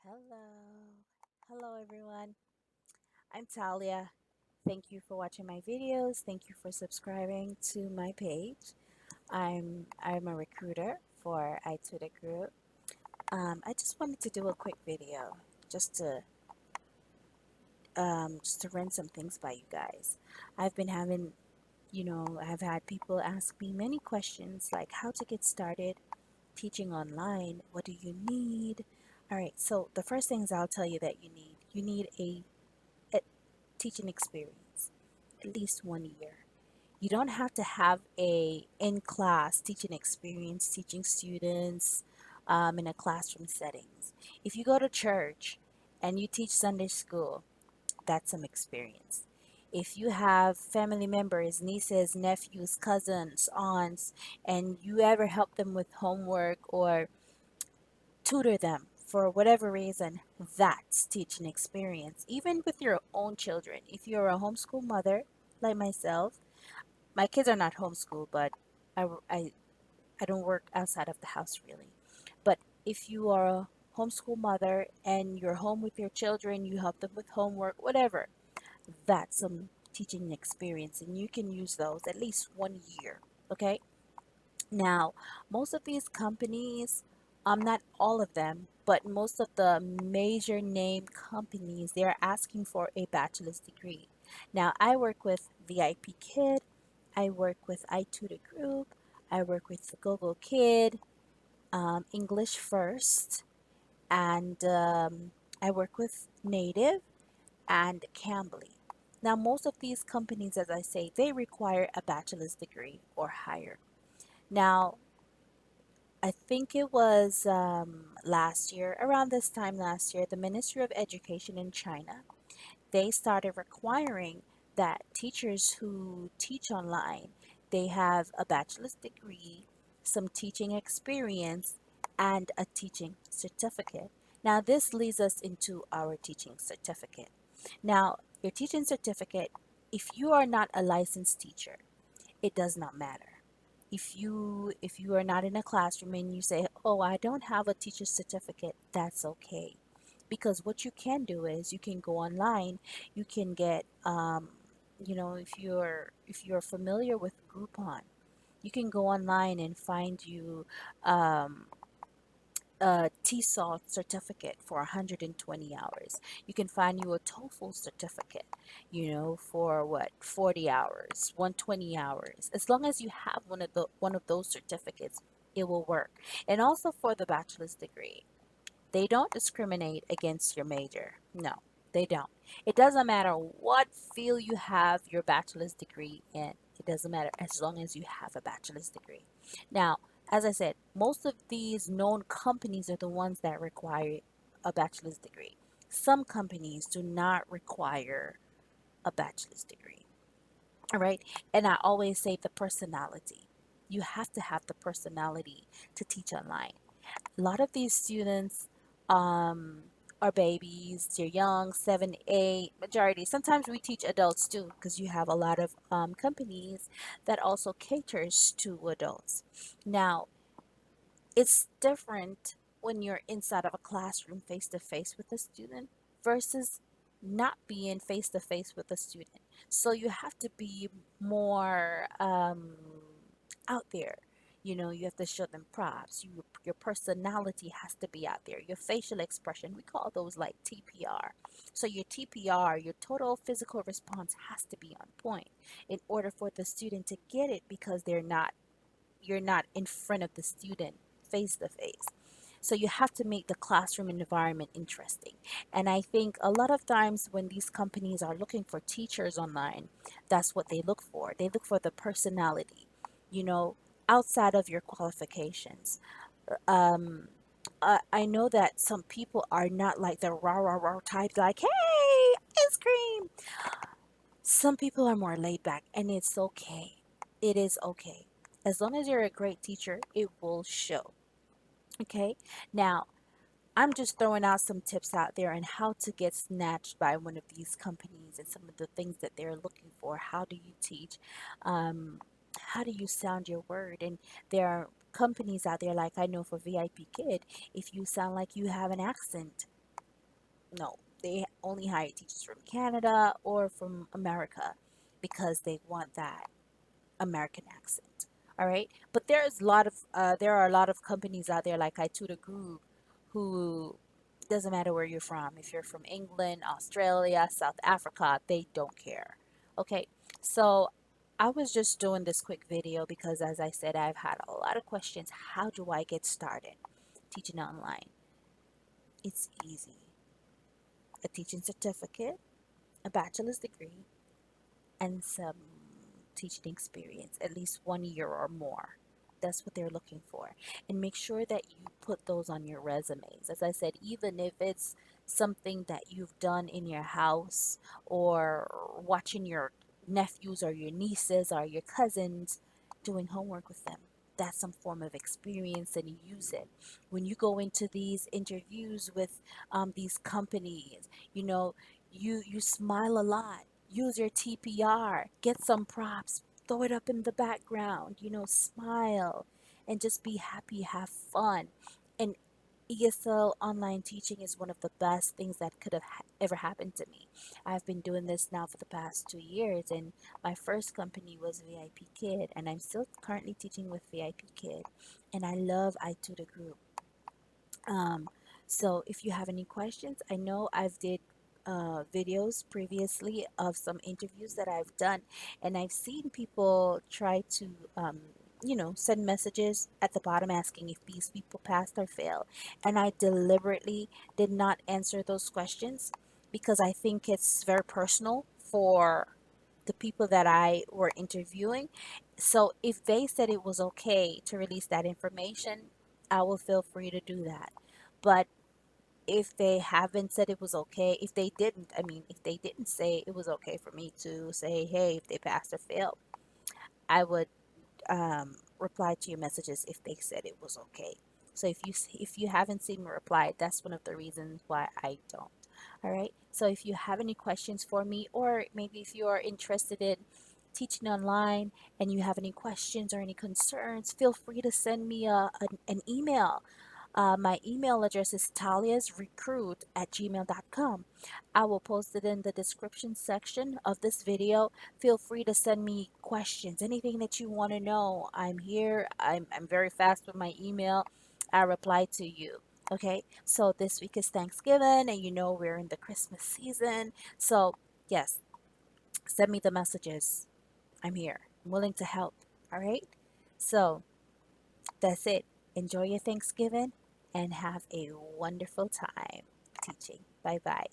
Hello. Hello, everyone. I'm Talia. Thank you for watching my videos. Thank you for subscribing to my page. I'm a recruiter for iTutor Group. I just wanted to do a quick video just to run some things by you guys. I've been having, I've had people ask me many questions like how to get started teaching online. What do you need? All right, so the first things I'll tell you that you need a teaching experience, at least 1 year. You don't have to have a in-class teaching experience teaching students in a classroom settings. If you go to church and you teach Sunday school, that's some experience. If you have family members, nieces, nephews, cousins, aunts, and you ever help them with homework or tutor them for whatever reason, that's teaching experience. Even with your own children, if you're a homeschool mother like myself, my kids are not homeschooled, but I, I, I don't work outside of the house really. But if you are a homeschool mother and you're home with your children, you help them with homework, whatever, that's some teaching experience, and you can use those at least 1 year. Okay. Now, most of these companies, not all of them, but most of the major name companies, they're asking for a bachelor's degree. Now, I work with VIP Kid, I work with iTutor Group, I work with Google Kid, English First, and I work with Native and Cambly. Now, most of these companies, as I say, they require a bachelor's degree or higher. Now, I think it was last year, around this time last year, the Ministry of Education in China, they started requiring that teachers who teach online, they have a bachelor's degree, some teaching experience, and a teaching certificate. Now, this leads us into our teaching certificate. Now, your teaching certificate, if you are not a licensed teacher, it does not matter. If you are not in a classroom and you say, "Oh, I don't have a teacher's certificate," that's okay. Because what you can do is you can go online, you can get if you're familiar with Groupon, you can go online and find you um, a TESOL certificate for 120 hours. You can find you a TOEFL certificate, for what, 40 hours, 120 hours. As long as you have one of those certificates, it will work. And also for the bachelor's degree, they don't discriminate against your major. No, they don't. It doesn't matter what field you have your bachelor's degree in. It doesn't matter as long as you have a bachelor's degree. Now, as I said, most of these known companies are the ones that require a bachelor's degree. Some companies do not require a bachelor's degree. All right. And I always say the personality. You have to have the personality to teach online. A lot of these students um, are babies, they're young, 7, 8, majority. Sometimes we teach adults too, because you have a lot of companies that also caters to adults. Now, it's different when you're inside of a classroom face to face with a student versus not being face to face with a student. So you have to be more out there. You have to show them props. Your personality has to be out there. Your facial expression, we call those like TPR. So your TPR, your total physical response, has to be on point in order for the student to get it, because you're not in front of the student face to face. So you have to make the classroom environment interesting. And I think a lot of times when these companies are looking for teachers online, that's what they look for. They look for the personality, you know, outside of your qualifications. Um, I know that some people are not like the rah rah rah type, like, hey, ice cream. Some people are more laid back, and it's okay. It is okay. As long as you're a great teacher, it will show. Okay. Now, I'm just throwing out some tips out there on how to get snatched by one of these companies and some of the things that they're looking for. How do you teach? Um, how do you sound your word? And there are companies out there, like I know for VIP Kid, if you sound like you have an accent, No, they only hire teachers from Canada or from America because they want that American accent. All right, but there are a lot of companies out there like I Tutor Group who doesn't matter where you're from. If you're from England, Australia, South Africa, they don't care. Okay, so I was just doing this quick video because, as I said, I've had a lot of questions. How do I get started teaching online? It's easy. A teaching certificate, a bachelor's degree, and some teaching experience, at least 1 year or more. That's what they're looking for. And make sure that you put those on your resumes. As I said, even if it's something that you've done in your house or watching your nephews or your nieces or your cousins doing homework with them. That's some form of experience and you use it. When you go into these interviews with these companies, you know, you smile a lot. Use your TPR, get some props, throw it up in the background, smile and just be happy, have fun. And ESL online teaching is one of the best things that could have ever happened to me. I've been doing this now for the past 2 years, and my first company was VIP Kid, and I'm still currently teaching with VIP Kid, and I love iTutor Group. Um, so if you have any questions, I know I've did videos previously of some interviews that I've done, and I've seen people try to, send messages at the bottom asking if these people passed or failed, and I deliberately did not answer those questions because I think it's very personal for the people that I were interviewing. So if they said it was okay to release that information, I will feel free to do that. But if they haven't said it was okay, if they didn't say it was okay for me to say, hey, if they passed or failed, I would reply to your messages if they said it was okay. So if you haven't seen me reply, that's one of the reasons why I don't. All right. So if you have any questions for me, or maybe if you are interested in teaching online and you have any questions or any concerns, feel free to send me an email. My email address is taliasrecruit@gmail.com. I will post it in the description section of this video. Feel free to send me questions, anything that you want to know. I'm here. I'm very fast with my email. I reply to you. Okay, so this week is Thanksgiving, and we're in the Christmas season. So, yes, send me the messages. I'm here. I'm willing to help. All right, so that's it. Enjoy your Thanksgiving and have a wonderful time teaching. Bye bye.